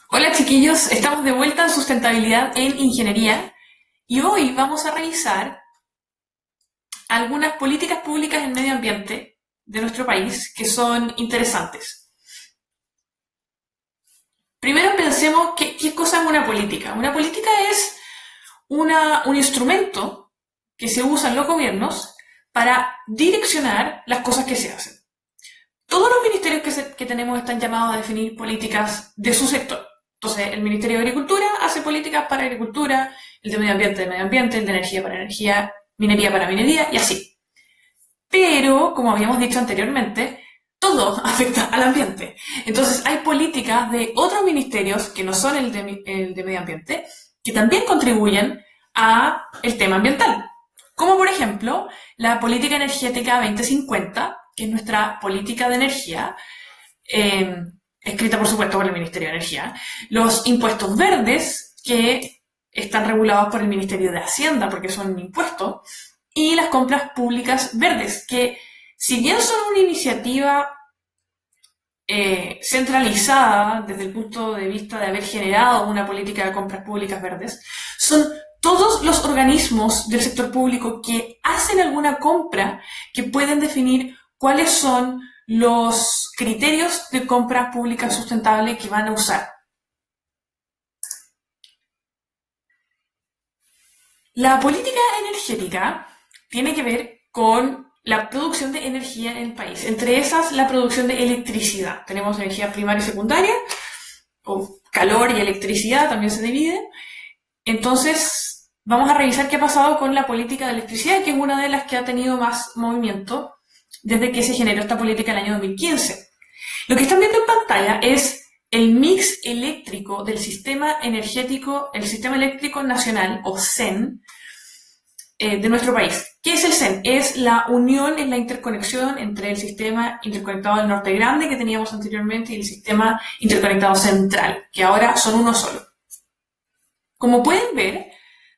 Hola chiquillos, estamos de vuelta en sustentabilidad en ingeniería y hoy vamos a revisar algunas políticas públicas en medio ambiente de nuestro país que son interesantes. Primero pensemos qué cosa es una política. Una política es un instrumento que se usa en los gobiernos para direccionar las cosas que se hacen. Todos los ministerios que tenemos están llamados a definir políticas de su sector. Entonces, el Ministerio de Agricultura hace políticas para agricultura, el de medio ambiente, el de energía para energía, minería para minería y así. Pero, como habíamos dicho anteriormente, todo afecta al ambiente. Entonces, hay políticas de otros ministerios que no son el de medio ambiente, que también contribuyen a el tema ambiental. Como por ejemplo, la política energética 2050, que es nuestra política de energía, escrita por supuesto por el Ministerio de Energía, los impuestos verdes, que están regulados por el Ministerio de Hacienda porque son un impuesto, y las compras públicas verdes, que si bien son una iniciativa centralizada desde el punto de vista de haber generado una política de compras públicas verdes, son todos los organismos del sector público que hacen alguna compra que pueden definir cuáles son los criterios de compras públicas sustentables que van a usar. La política energética tiene que ver con la producción de energía en el país. Entre esas, la producción de electricidad. Tenemos energía primaria y secundaria, o calor y electricidad, también se divide. Entonces, vamos a revisar qué ha pasado con la política de electricidad, que es una de las que ha tenido más movimiento desde que se generó esta política en el año 2015. Lo que están viendo en pantalla es el mix eléctrico del sistema energético, el Sistema Eléctrico Nacional, o CEN, de nuestro país. ¿Qué es el CEN? Es la unión, es la interconexión entre el sistema interconectado del Norte Grande que teníamos anteriormente y el sistema interconectado central, que ahora son uno solo. Como pueden ver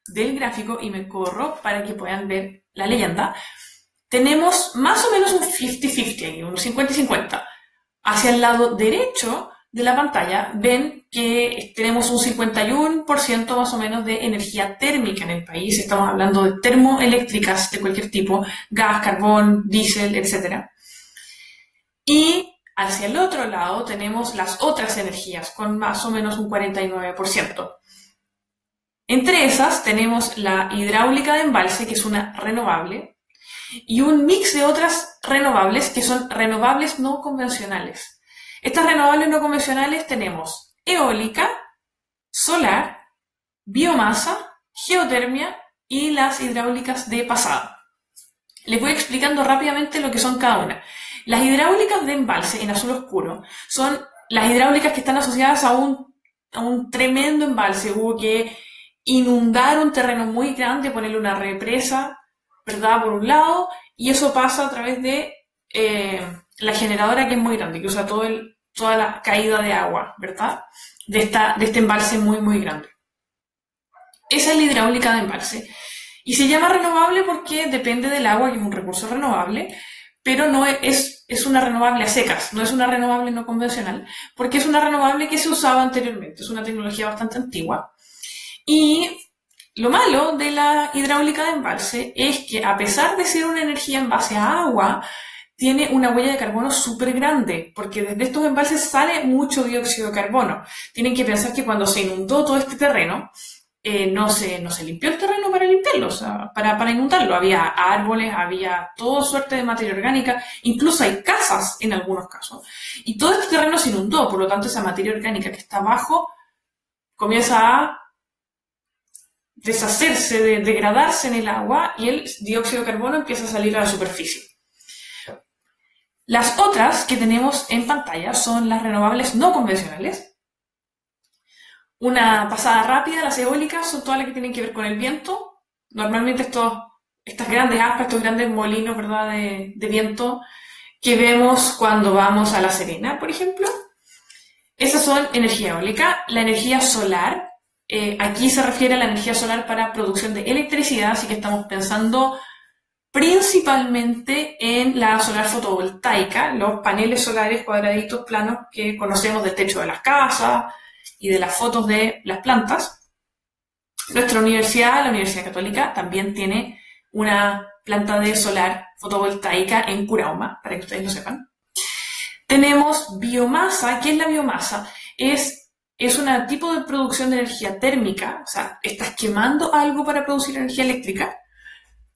del gráfico, y me corro para que puedan ver la leyenda, tenemos más o menos un 50-50, un 50-50. Hacia el lado derecho de la pantalla ven que tenemos un 51% más o menos de energía térmica en el país. Estamos hablando de termoeléctricas de cualquier tipo, gas, carbón, diésel, etc. Y hacia el otro lado tenemos las otras energías con más o menos un 49%. Entre esas tenemos la hidráulica de embalse, que es una renovable, y un mix de otras renovables que son renovables no convencionales. Estas renovables no convencionales tenemos eólica, solar, biomasa, geotermia y las hidráulicas de pasada. Les voy explicando rápidamente lo que son cada una. Las hidráulicas de embalse en azul oscuro son las hidráulicas que están asociadas a un tremendo embalse. Hubo que inundar un terreno muy grande, ponerle una represa, ¿verdad? Por un lado, y eso pasa a través de la generadora, que es muy grande, que usa toda la caída de agua, ¿verdad? De este embalse muy, muy grande. Esa es la hidráulica de embalse. Y se llama renovable porque depende del agua, que es un recurso renovable, pero no es una renovable a secas, no es una renovable no convencional, porque es una renovable que se usaba anteriormente, es una tecnología bastante antigua. Y lo malo de la hidráulica de embalse es que, a pesar de ser una energía en base a agua, tiene una huella de carbono súper grande, porque desde estos embalses sale mucho dióxido de carbono. Tienen que pensar que cuando se inundó todo este terreno, no se limpió el terreno para limpiarlo, o sea, para inundarlo. Había árboles, había toda suerte de materia orgánica, incluso hay casas en algunos casos. Y todo este terreno se inundó, por lo tanto esa materia orgánica que está abajo comienza a deshacerse, de degradarse en el agua, y el dióxido de carbono empieza a salir a la superficie. Las otras que tenemos en pantalla son las renovables no convencionales. Una pasada rápida, las eólicas son todas las que tienen que ver con el viento. Normalmente estas grandes aspas, estos grandes molinos, ¿verdad?, de viento que vemos cuando vamos a La Serena, por ejemplo. Esas son energía eólica. La energía solar, aquí se refiere a la energía solar para producción de electricidad, así que estamos pensando principalmente en la solar fotovoltaica, los paneles solares cuadraditos planos que conocemos del techo de las casas y de las fotos de las plantas, nuestra universidad, la Universidad Católica, también tiene una planta de solar fotovoltaica en Curauma, para que ustedes lo sepan. Tenemos biomasa. ¿Qué es la biomasa? Es un tipo de producción de energía térmica, o sea, estás quemando algo para producir energía eléctrica,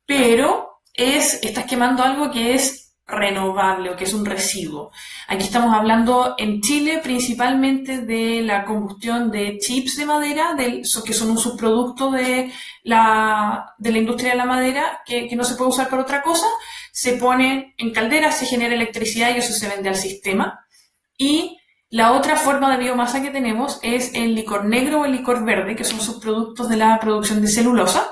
pero estás quemando algo que es renovable o que es un residuo. Aquí estamos hablando en Chile principalmente de la combustión de chips de madera, que son un subproducto de la industria de la madera que no se puede usar para otra cosa. Se ponen en calderas, se genera electricidad y eso se vende al sistema. Y la otra forma de biomasa que tenemos es el licor negro o el licor verde, que son subproductos de la producción de celulosa.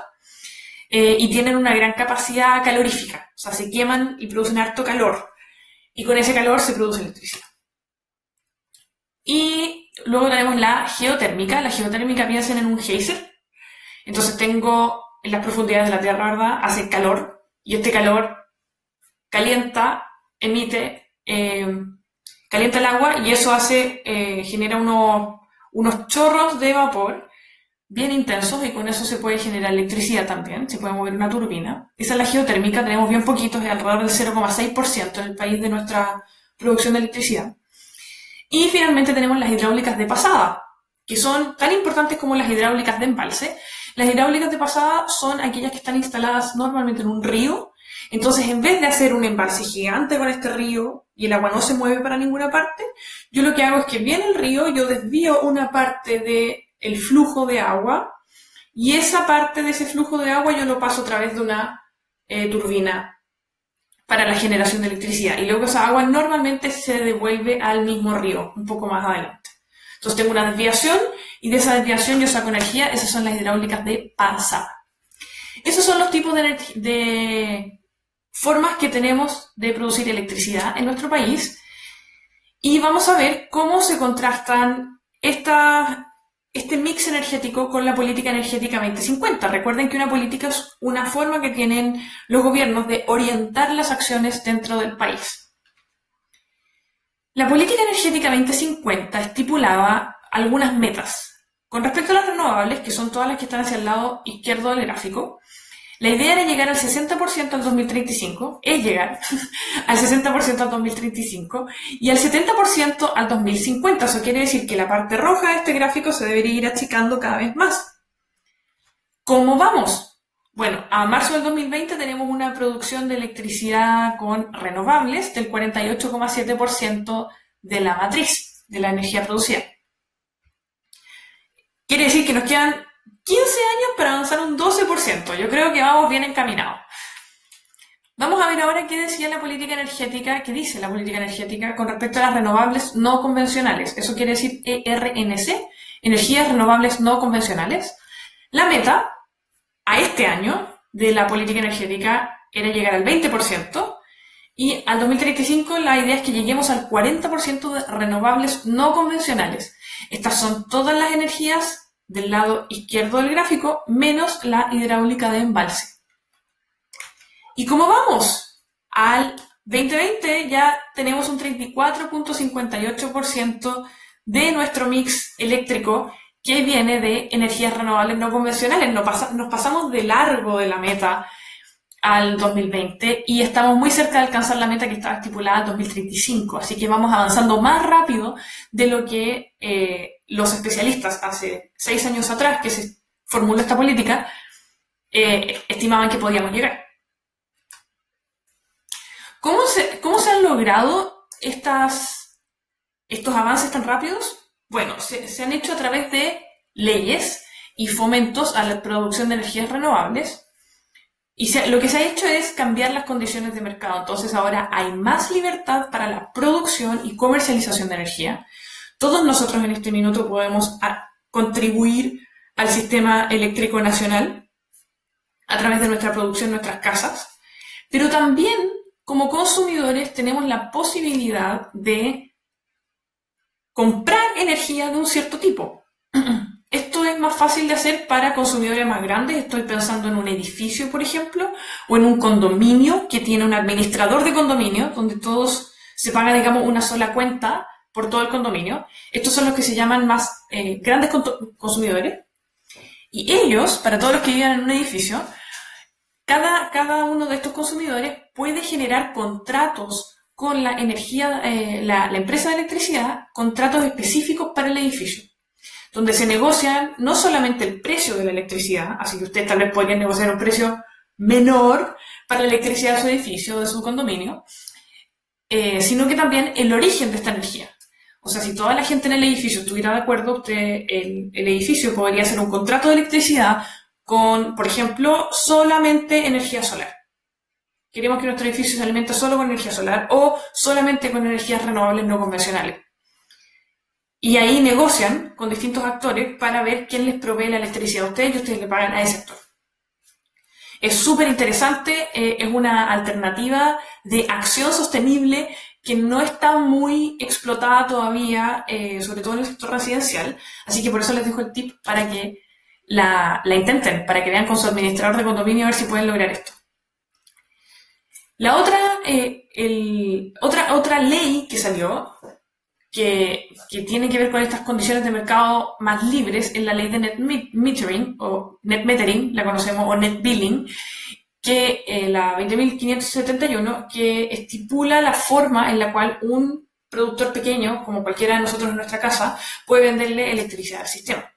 Y tienen una gran capacidad calorífica, o sea, se queman y producen harto calor, y con ese calor se produce electricidad. Y luego tenemos la geotérmica. La geotérmica, piensen en un geyser. Entonces tengo en las profundidades de la Tierra, ¿verdad? Hace calor, y este calor calienta, calienta el agua, y eso genera unos chorros de vapor bien intensos, y con eso se puede generar electricidad también, se puede mover una turbina. Esa es la geotérmica, tenemos bien poquitos, es alrededor del 0,6% en el país de nuestra producción de electricidad. Y finalmente tenemos las hidráulicas de pasada, que son tan importantes como las hidráulicas de embalse. Las hidráulicas de pasada son aquellas que están instaladas normalmente en un río. Entonces, en vez de hacer un embalse gigante con este río y el agua no se mueve para ninguna parte, yo lo que hago es que viene el río, yo desvío una parte del flujo de agua, y esa parte de ese flujo de agua yo lo paso a través de una turbina para la generación de electricidad, y luego esa agua normalmente se devuelve al mismo río, un poco más adelante. Entonces tengo una desviación, y de esa desviación yo saco energía. Esas son las hidráulicas de pasada. Esos son los tipos de formas que tenemos de producir electricidad en nuestro país, y vamos a ver cómo se contrastan este mix energético con la política energética 2050. Recuerden que una política es una forma que tienen los gobiernos de orientar las acciones dentro del país. La política energética 2050 estipulaba algunas metas. Con respecto a las renovables, que son todas las que están hacia el lado izquierdo del gráfico, la idea era llegar al 60% al 2035, es llegar al 60% al 2035 y al 70% al 2050. Eso quiere decir que la parte roja de este gráfico se debería ir achicando cada vez más. ¿Cómo vamos? Bueno, a marzo del 2020 tenemos una producción de electricidad con renovables del 48,7% de la matriz, de la energía producida. Quiere decir que nos quedan 15 años para avanzar un 12%. Yo creo que vamos bien encaminados. Vamos a ver ahora qué dice la política energética con respecto a las renovables no convencionales. Eso quiere decir ERNC, energías renovables no convencionales. La meta a este año de la política energética era llegar al 20%, y al 2035 la idea es que lleguemos al 40% de renovables no convencionales. Estas son todas las energías del lado izquierdo del gráfico, menos la hidráulica de embalse. ¿Y cómo vamos? Al 2020 ya tenemos un 34,58% de nuestro mix eléctrico que viene de energías renovables no convencionales. Nos pasamos de largo de la meta al 2020 y estamos muy cerca de alcanzar la meta que estaba estipulada al 2035. Así que vamos avanzando más rápido de lo que los especialistas hace 6 años atrás, que se formuló esta política, estimaban que podíamos llegar. ¿Cómo se han logrado estos avances tan rápidos? Bueno, se han hecho a través de leyes y fomentos a la producción de energías renovables. Y lo que se ha hecho es cambiar las condiciones de mercado. Entonces ahora hay más libertad para la producción y comercialización de energía. Todos nosotros en este minuto podemos contribuir al sistema eléctrico nacional a través de nuestra producción en nuestras casas. Pero también, como consumidores, tenemos la posibilidad de comprar energía de un cierto tipo. Esto es más fácil de hacer para consumidores más grandes. Estoy pensando en un edificio, por ejemplo, o en un condominio que tiene un administrador de condominio, donde todos se paga, digamos, una sola cuenta por todo el condominio. Estos son los que se llaman más grandes consumidores. Y ellos, para todos los que viven en un edificio, cada uno de estos consumidores puede generar contratos con la energía, la empresa de electricidad, contratos específicos para el edificio, donde se negocian no solamente el precio de la electricidad, así que usted tal vez podría negociar un precio menor para la electricidad de su edificio o de su condominio, sino que también el origen de esta energía. O sea, si toda la gente en el edificio estuviera de acuerdo, el edificio podría hacer un contrato de electricidad con, por ejemplo, solamente energía solar. Queremos que nuestro edificio se alimente solo con energía solar o solamente con energías renovables no convencionales. Y ahí negocian con distintos actores para ver quién les provee la electricidad a ustedes y ustedes le pagan a ese actor. Es súper interesante, es una alternativa de acción sostenible que no está muy explotada todavía, sobre todo en el sector residencial. Así que por eso les dejo el tip para que la intenten, para que vean con su administrador de condominio a ver si pueden lograr esto. La otra ley que salió, que tiene que ver con estas condiciones de mercado más libres, es la ley de net metering, o net metering, la conocemos, o net billing, que la 20.571, que estipula la forma en la cual un productor pequeño, como cualquiera de nosotros en nuestra casa, puede venderle electricidad al sistema.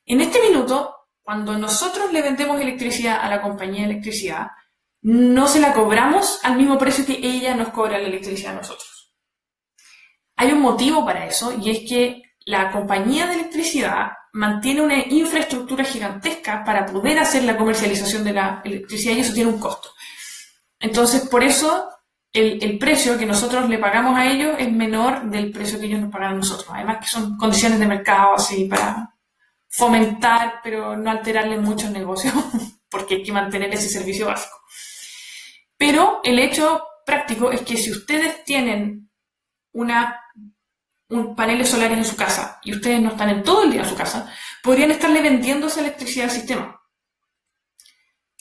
En este minuto, cuando nosotros le vendemos electricidad a la compañía de electricidad, no se la cobramos al mismo precio que ella nos cobra la electricidad a nosotros. Hay un motivo para eso, y es que la compañía de electricidad mantiene una infraestructura gigantesca para poder hacer la comercialización de la electricidad, y eso tiene un costo. Entonces, por eso, el precio que nosotros le pagamos a ellos es menor del precio que ellos nos pagan a nosotros. Además que son condiciones de mercado así para fomentar, pero no alterarle mucho el negocio, porque hay que mantener ese servicio básico. Pero el hecho práctico es que si ustedes tienen paneles solares en su casa y ustedes no están en todo el día en su casa, podrían estarle vendiendo esa electricidad al sistema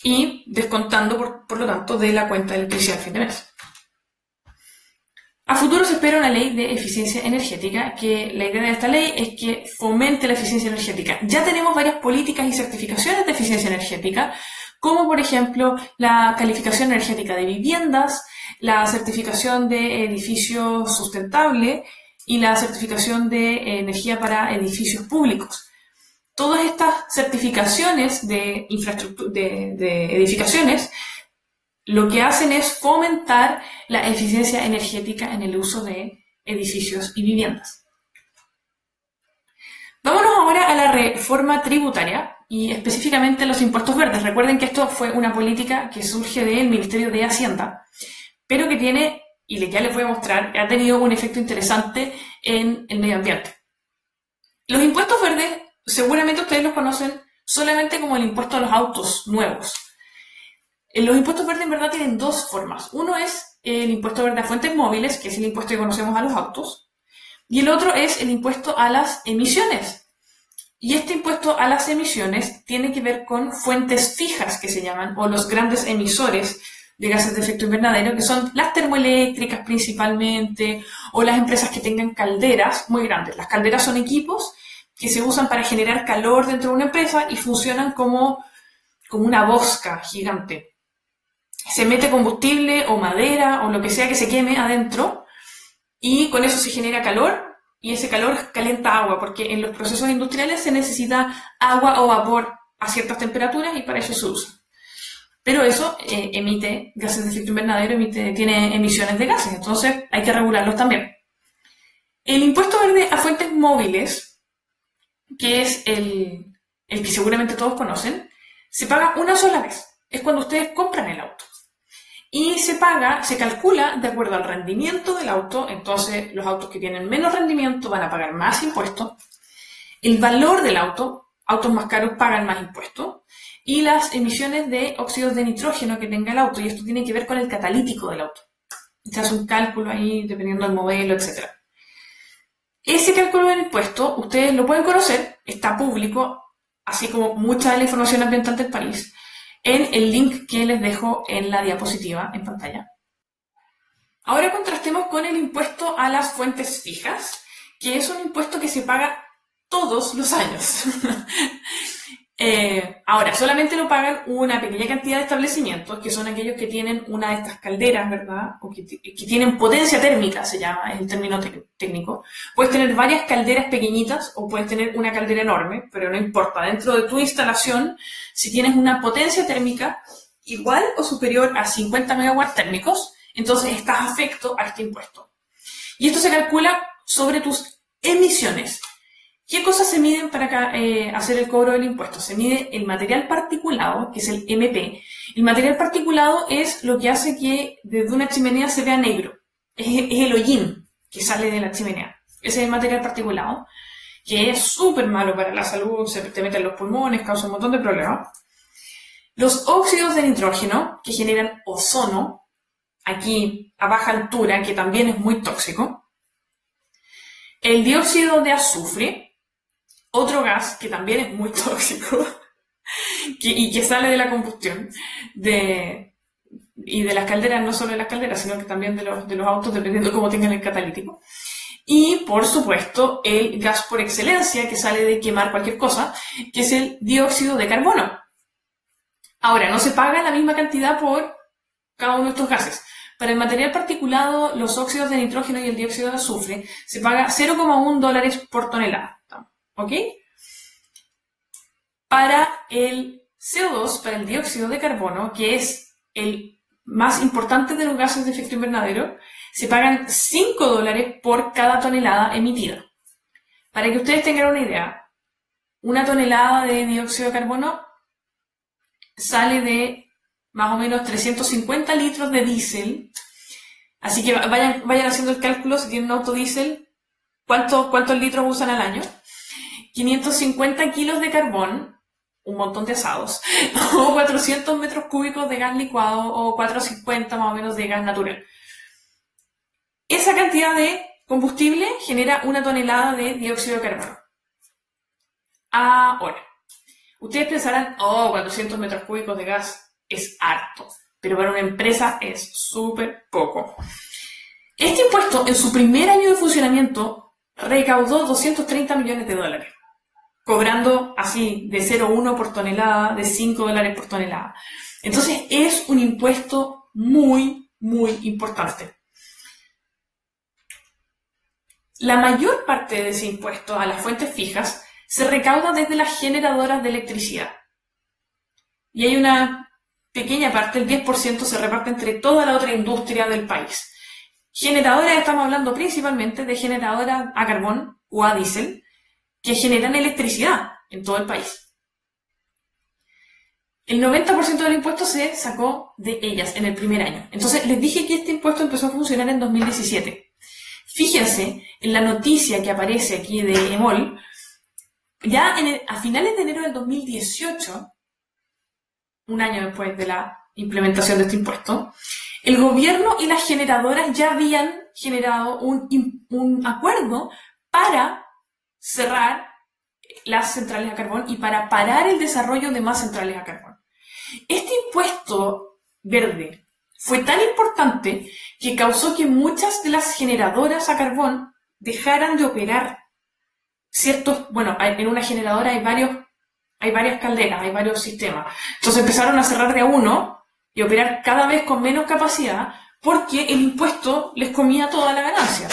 y descontando, por lo tanto, de la cuenta de electricidad al fin de mes. A futuro se espera una ley de eficiencia energética, que la idea de esta ley es que fomente la eficiencia energética. Ya tenemos varias políticas y certificaciones de eficiencia energética, como por ejemplo la calificación energética de viviendas, la certificación de edificio sustentable y la certificación de energía para edificios públicos. Todas estas certificaciones de infraestructura, de edificaciones, lo que hacen es fomentar la eficiencia energética en el uso de edificios y viviendas. Vámonos ahora a la reforma tributaria y específicamente los impuestos verdes. Recuerden que esto fue una política que surge del Ministerio de Hacienda, pero que tiene, y ya les voy a mostrar, ha tenido un efecto interesante en el medio ambiente. Los impuestos verdes, seguramente ustedes los conocen solamente como el impuesto a los autos nuevos. Los impuestos verdes en verdad tienen dos formas. Uno es el impuesto verde a fuentes móviles, que es el impuesto que conocemos a los autos, y el otro es el impuesto a las emisiones. Y este impuesto a las emisiones tiene que ver con fuentes fijas, que se llaman, o los grandes emisores de gases de efecto invernadero, que son las termoeléctricas principalmente, o las empresas que tengan calderas muy grandes. Las calderas son equipos que se usan para generar calor dentro de una empresa y funcionan como una bosca gigante. Se mete combustible o madera o lo que sea que se queme adentro y con eso se genera calor y ese calor calienta agua, porque en los procesos industriales se necesita agua o vapor a ciertas temperaturas y para eso se usa. Pero eso emite gases de efecto invernadero, tiene emisiones de gases, entonces hay que regularlos también. El impuesto verde a fuentes móviles, que es el que seguramente todos conocen, se paga una sola vez. Es cuando ustedes compran el auto. Y se calcula de acuerdo al rendimiento del auto. Entonces, los autos que tienen menos rendimiento van a pagar más impuestos. El valor del auto, autos más caros pagan más impuestos. Y las emisiones de óxidos de nitrógeno que tenga el auto. Y esto tiene que ver con el catalítico del auto. Se hace un cálculo ahí dependiendo del modelo, etc. Ese cálculo del impuesto, ustedes lo pueden conocer, está público, así como mucha de la información ambiental del país, en el link que les dejo en la diapositiva en pantalla. Ahora contrastemos con el impuesto a las fuentes fijas, que es un impuesto que se paga todos los años. Ahora, solamente lo pagan una pequeña cantidad de establecimientos, que son aquellos que tienen una de estas calderas, ¿verdad? O que tienen potencia térmica, se llama, es el término técnico. Puedes tener varias calderas pequeñitas o puedes tener una caldera enorme, pero no importa. Dentro de tu instalación, si tienes una potencia térmica igual o superior a 50 megawatts térmicos, entonces estás afecto a este impuesto. Y esto se calcula sobre tus emisiones. ¿Qué cosas se miden para hacer el cobro del impuesto? Se mide el material particulado, que es el MP. El material particulado es lo que hace que desde una chimenea se vea negro. Es el hollín que sale de la chimenea. Ese es el material particulado, que es súper malo para la salud, se te mete en los pulmones, causa un montón de problemas. Los óxidos de nitrógeno, que generan ozono, aquí a baja altura, que también es muy tóxico. El dióxido de azufre, otro gas que también es muy tóxico y que sale de la combustión y de las calderas, no solo de las calderas, sino que también de los autos, dependiendo de cómo tengan el catalítico. Y, por supuesto, el gas por excelencia que sale de quemar cualquier cosa, que es el dióxido de carbono. Ahora, no se paga la misma cantidad por cada uno de estos gases. Para el material particulado, los óxidos de nitrógeno y el dióxido de azufre, se paga $0,1 por tonelada. ¿Ok? Para el CO2, para el dióxido de carbono, que es el más importante de los gases de efecto invernadero, se pagan $5 por cada tonelada emitida. Para que ustedes tengan una idea, una tonelada de dióxido de carbono sale de más o menos 350 litros de diésel. Así que vayan haciendo el cálculo, si tienen un auto diésel, ¿cuántos litros usan al año? 550 kilos de carbón, un montón de asados, o 400 metros cúbicos de gas licuado, o 450 más o menos de gas natural. Esa cantidad de combustible genera una tonelada de dióxido de carbono. Ahora, ustedes pensarán, 400 metros cúbicos de gas es harto, pero para una empresa es súper poco. Este impuesto, en su primer año de funcionamiento, recaudó $230 millones, cobrando así de 0,1 por tonelada, de $5 por tonelada. Entonces es un impuesto muy, muy importante. La mayor parte de ese impuesto a las fuentes fijas se recauda desde las generadoras de electricidad. Y hay una pequeña parte, el 10%, se reparte entre toda la otra industria del país. Generadoras, estamos hablando principalmente de generadoras a carbón o a diésel, que generan electricidad en todo el país. El 90% del impuesto se sacó de ellas en el primer año. Entonces, les dije que este impuesto empezó a funcionar en 2017. Fíjense en la noticia que aparece aquí de EMOL, ya a finales de enero del 2018, un año después de la implementación de este impuesto, el gobierno y las generadoras ya habían generado un acuerdo para cerrar las centrales a carbón y para parar el desarrollo de más centrales a carbón. Este impuesto verde fue tan importante que causó que muchas de las generadoras a carbón dejaran de operar. En una generadora hay varias calderas, hay varios sistemas. Entonces empezaron a cerrar de a uno y operar cada vez con menos capacidad porque el impuesto les comía toda la ganancia,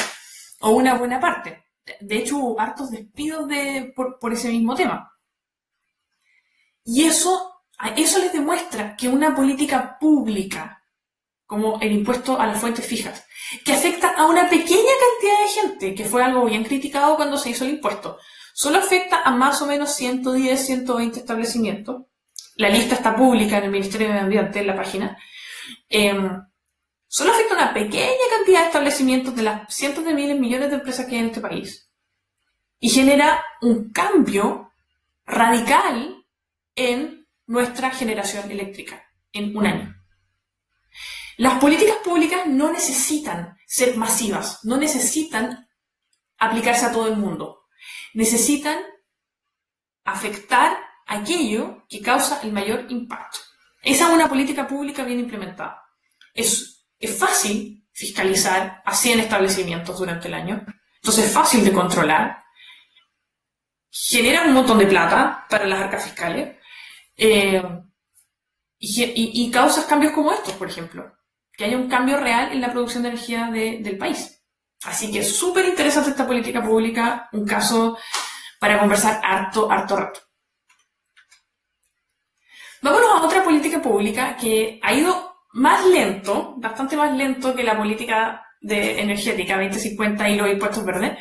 o una buena parte. De hecho, hubo hartos despidos por ese mismo tema. Y eso les demuestra que una política pública, como el impuesto a las fuentes fijas, que afecta a una pequeña cantidad de gente, que fue algo bien criticado cuando se hizo el impuesto, solo afecta a más o menos 110, 120 establecimientos. La lista está pública en el Ministerio de Medio Ambiente, en la página. Solo afecta a una pequeña cantidad de establecimientos de las cientos de miles, millones de empresas que hay en este país. Y genera un cambio radical en nuestra generación eléctrica en un año. Las políticas públicas no necesitan ser masivas, no necesitan aplicarse a todo el mundo. Necesitan afectar aquello que causa el mayor impacto. Esa es una política pública bien implementada. Es fácil fiscalizar a 100 establecimientos durante el año. Entonces es fácil de controlar. Genera un montón de plata para las arcas fiscales. Y causas cambios como estos, por ejemplo. Que haya un cambio real en la producción de energía del país. Así que es súper interesante esta política pública, un caso para conversar harto rato. Vámonos a otra política pública que ha ido más lento, bastante más lento que la política energética 2050 y los impuestos verdes,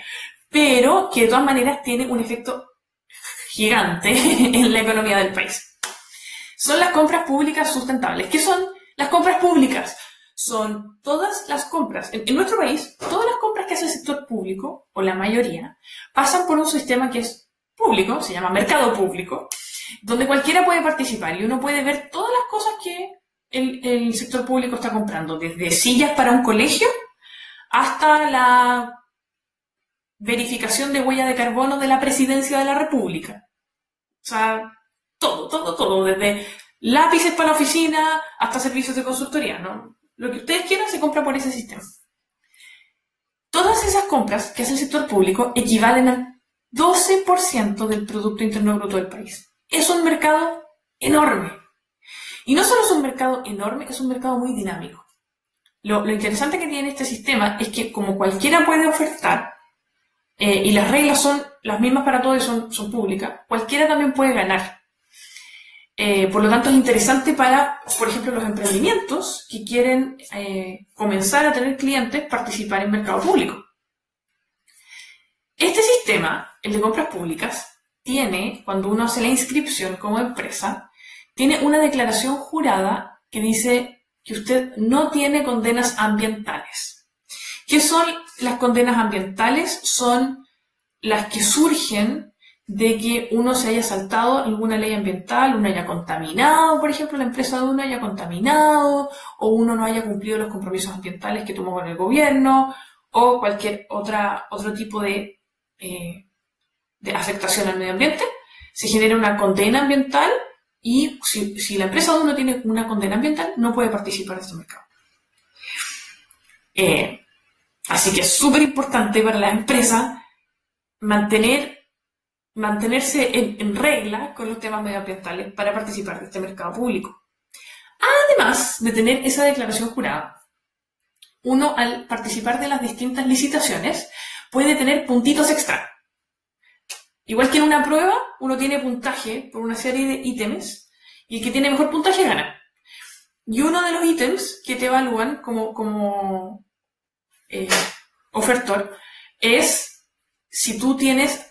pero que de todas maneras tiene un efecto gigante en la economía del país. Son las compras públicas sustentables. ¿Qué son las compras públicas? Son todas las compras, en nuestro país, todas las compras que hace el sector público, o la mayoría, pasan por un sistema que es público, se llama mercado público, donde cualquiera puede participar y uno puede ver todas las cosas que el sector público está comprando, desde sillas para un colegio hasta la verificación de huella de carbono de la Presidencia de la República. O sea, todo, desde lápices para la oficina hasta servicios de consultoría, ¿no? Lo que ustedes quieran se compra por ese sistema. Todas esas compras que hace el sector público equivalen al 12% del Producto Interno Bruto del país. Es un mercado enorme. Y no solo es un mercado enorme, es un mercado muy dinámico. Lo interesante que tiene este sistema es que como cualquiera puede ofertar, y las reglas son las mismas para todos y son públicas, cualquiera también puede ganar. Por lo tanto, es interesante para, por ejemplo, los emprendimientos que quieren comenzar a tener clientes, participar en mercado público. Este sistema, el de compras públicas, tiene, cuando uno hace la inscripción como empresa, tiene una declaración jurada que dice que usted no tiene condenas ambientales. ¿Qué son las condenas ambientales? Son las que surgen de que uno se haya saltado alguna ley ambiental, uno haya contaminado, por ejemplo, la empresa de uno haya contaminado, o uno no haya cumplido los compromisos ambientales que tomó con el gobierno, o cualquier otro tipo de afectación al medio ambiente. Se genera una condena ambiental y si la empresa de uno tiene una condena ambiental, no puede participar de este mercado. Así que es súper importante para la empresa mantenerse en regla con los temas medioambientales para participar de este mercado público. Además de tener esa declaración jurada, uno al participar de las distintas licitaciones puede tener puntitos extra. Igual que en una prueba, uno tiene puntaje por una serie de ítems y el que tiene mejor puntaje gana. Y uno de los ítems que te evalúan como ofertor es si tú tienes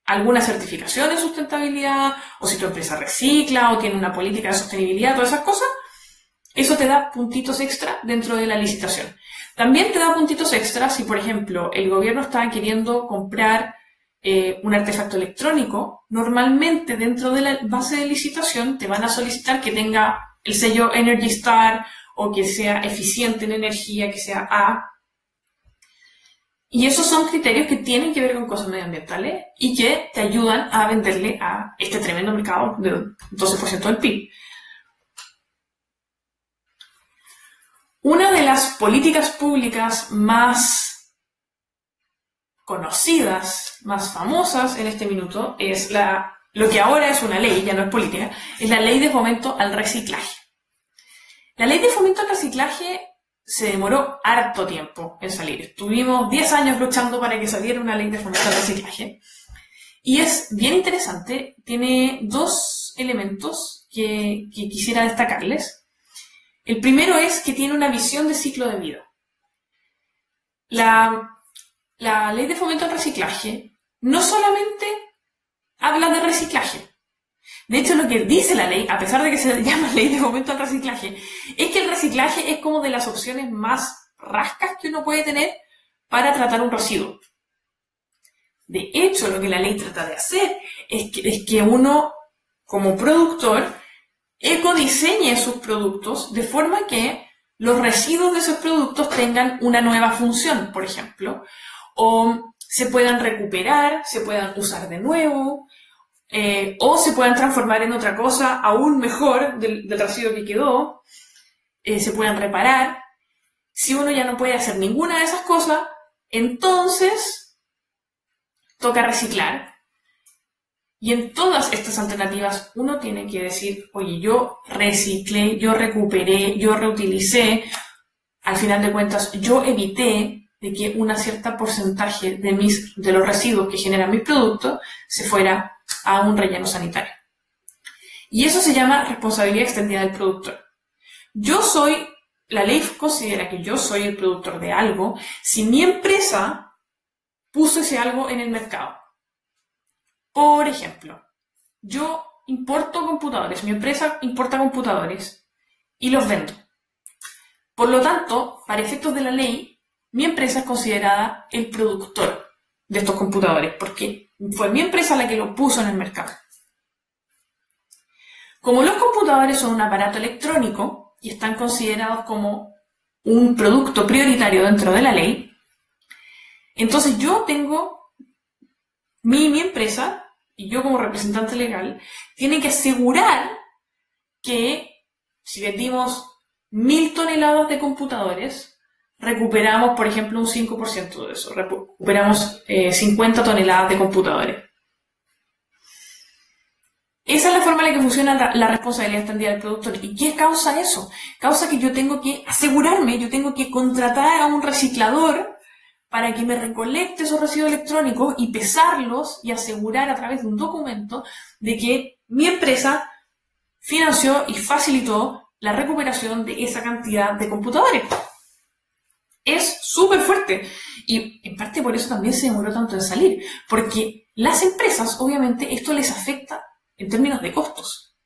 alguna certificación de sustentabilidad, o si tu empresa recicla, o tiene una política de sostenibilidad, todas esas cosas. Eso te da puntitos extra dentro de la licitación. También te da puntitos extra si, por ejemplo, el gobierno está queriendo comprar un artefacto electrónico. Normalmente dentro de la base de licitación te van a solicitar que tenga el sello Energy Star o que sea eficiente en energía, que sea A. Y esos son criterios que tienen que ver con cosas medioambientales y que te ayudan a venderle a este tremendo mercado del 12% del PIB. Una de las políticas públicas más conocidas, más famosas en este minuto es lo que ahora es una ley, ya no es política, es la Ley de Fomento al Reciclaje. La Ley de Fomento al Reciclaje se demoró harto tiempo en salir. Estuvimos 10 años luchando para que saliera una ley de fomento al reciclaje. Y es bien interesante, tiene dos elementos que quisiera destacarles. El primero es que tiene una visión de ciclo de vida. La ley de fomento al reciclaje no solamente habla de reciclaje. De hecho, lo que dice la ley, a pesar de que se llama ley de fomento al reciclaje, es que el reciclaje es como de las opciones más rascas que uno puede tener para tratar un residuo. De hecho, lo que la ley trata de hacer es que uno, como productor, ecodiseñe sus productos de forma que los residuos de esos productos tengan una nueva función, por ejemplo, o se puedan recuperar, se puedan usar de nuevo, o se puedan transformar en otra cosa aún mejor del residuo que quedó, se puedan reparar. Si uno ya no puede hacer ninguna de esas cosas, entonces toca reciclar. Y en todas estas alternativas uno tiene que decir, oye, yo reciclé, yo recuperé, yo reutilicé. Al final de cuentas, yo evité de que una cierta porcentaje de los residuos que generan mis productos se fuera a un relleno sanitario. Y eso se llama responsabilidad extendida del productor. La ley considera que yo soy el productor de algo si mi empresa puso ese algo en el mercado. Por ejemplo, yo importo computadores, mi empresa importa computadores y los vendo. Por lo tanto, para efectos de la ley, mi empresa es considerada el productor de estos computadores, porque fue mi empresa la que lo puso en el mercado. Como los computadores son un aparato electrónico y están considerados como un producto prioritario dentro de la ley, entonces yo tengo mi empresa, y yo como representante legal, tiene que asegurar que si vendimos 1000 toneladas de computadores, recuperamos, por ejemplo, un 5% de eso. Recuperamos 50 toneladas de computadores. Esa es la forma en la que funciona la responsabilidad extendida del productor. ¿Y qué causa eso? Causa que yo tengo que asegurarme, yo tengo que contratar a un reciclador para que me recolecte esos residuos electrónicos y pesarlos y asegurar a través de un documento de que mi empresa financió y facilitó la recuperación de esa cantidad de computadores. Es súper fuerte y en parte por eso también se demoró tanto en salir, porque las empresas, obviamente, esto les afecta en términos de costos,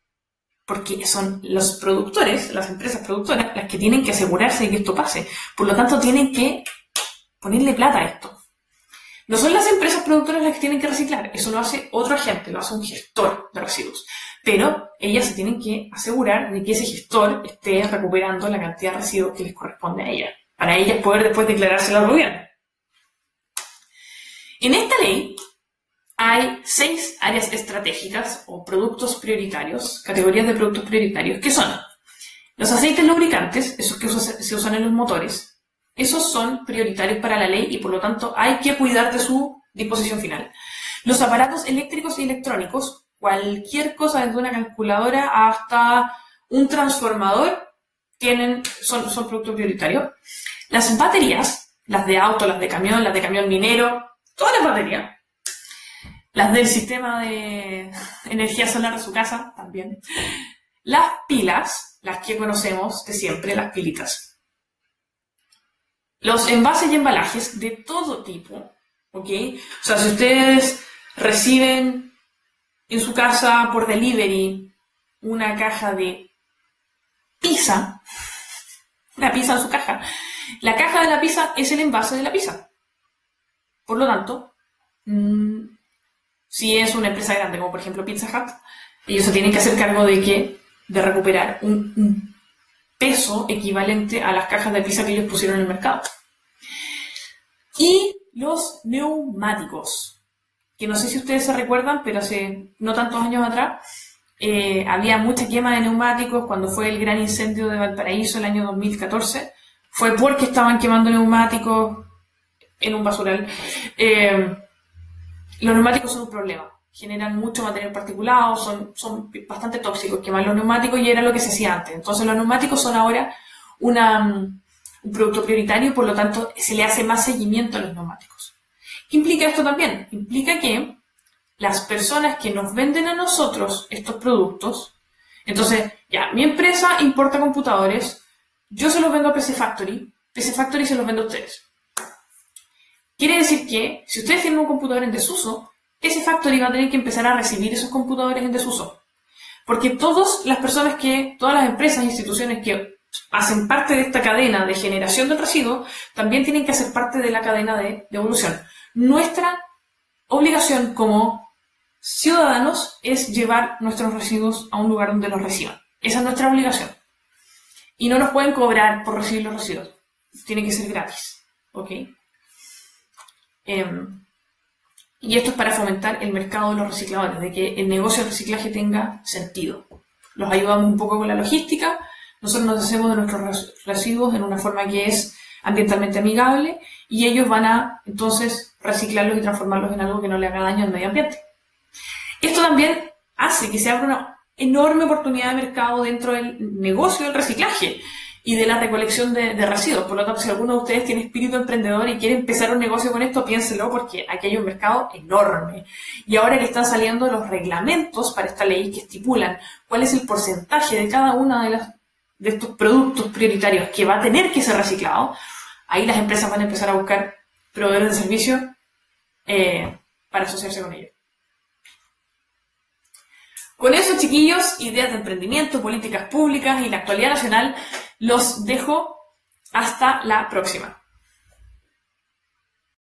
porque son los productores, las empresas productoras, las que tienen que asegurarse de que esto pase. Por lo tanto, tienen que ponerle plata a esto. No son las empresas productoras las que tienen que reciclar, eso lo hace otro agente, lo hace un gestor de residuos. Pero ellas se tienen que asegurar de que ese gestor esté recuperando la cantidad de residuos que les corresponde a ellas, para ellas poder después declarárselo al gobierno. En esta ley hay 6 áreas estratégicas o productos prioritarios, categorías de productos prioritarios, que son los aceites lubricantes, esos que se usan en los motores. Esos son prioritarios para la ley y por lo tanto hay que cuidar de su disposición final. Los aparatos eléctricos y electrónicos, cualquier cosa desde una calculadora hasta un transformador, son productos prioritarios. Las baterías, las de auto, las de camión minero, todas las baterías. Las del sistema de energía solar de su casa, también. Las pilas, las que conocemos de siempre, las pilitas. Los envases y embalajes de todo tipo, ¿ok? O sea, si ustedes reciben en su casa por delivery una caja de pizza, una pizza en su caja, la caja de la pizza es el envase de la pizza. Por lo tanto, si es una empresa grande, como por ejemplo Pizza Hut, ellos se tienen que hacer cargo de recuperar un peso equivalente a las cajas de pizza que ellos pusieron en el mercado. Y los neumáticos, que no sé si ustedes se recuerdan, pero hace no tantos años atrás había mucha quema de neumáticos cuando fue el gran incendio de Valparaíso el año 2014. Fue porque estaban quemando neumáticos en un basural. Los neumáticos son un problema. Generan mucho material particulado, son bastante tóxicos quemar los neumáticos y era lo que se hacía antes. Entonces los neumáticos son ahora un producto prioritario y por lo tanto se le hace más seguimiento a los neumáticos. ¿Qué implica esto también? Implica que las personas que nos venden a nosotros estos productos, entonces ya, mi empresa importa computadores, yo se los vendo a PC Factory se los vende a ustedes. Quiere decir que si ustedes tienen un computador en desuso, ese Factory va a tener que empezar a recibir esos computadores en desuso. Porque todas las empresas e instituciones que hacen parte de esta cadena de generación del residuo, también tienen que hacer parte de la cadena de devolución. Nuestra obligación como ciudadanos es llevar nuestros residuos a un lugar donde los reciban. Esa es nuestra obligación. Y no nos pueden cobrar por recibir los residuos. Tiene que ser gratis. ¿Ok? Y esto es para fomentar el mercado de los recicladores, de que el negocio del reciclaje tenga sentido. Los ayudamos un poco con la logística, nosotros nos hacemos de nuestros residuos en una forma que es ambientalmente amigable y ellos van a entonces reciclarlos y transformarlos en algo que no le haga daño al medio ambiente. Esto también hace que se abra una enorme oportunidad de mercado dentro del negocio del reciclaje y de la recolección de residuos. Por lo tanto, si alguno de ustedes tiene espíritu emprendedor y quiere empezar un negocio con esto, piénselo porque aquí hay un mercado enorme. Y ahora que están saliendo los reglamentos para esta ley que estipulan cuál es el porcentaje de cada uno de estos productos prioritarios que va a tener que ser reciclado, ahí las empresas van a empezar a buscar proveedores de servicio para asociarse con ellos. Con eso, chiquillos, ideas de emprendimiento, políticas públicas y la actualidad nacional, los dejo hasta la próxima.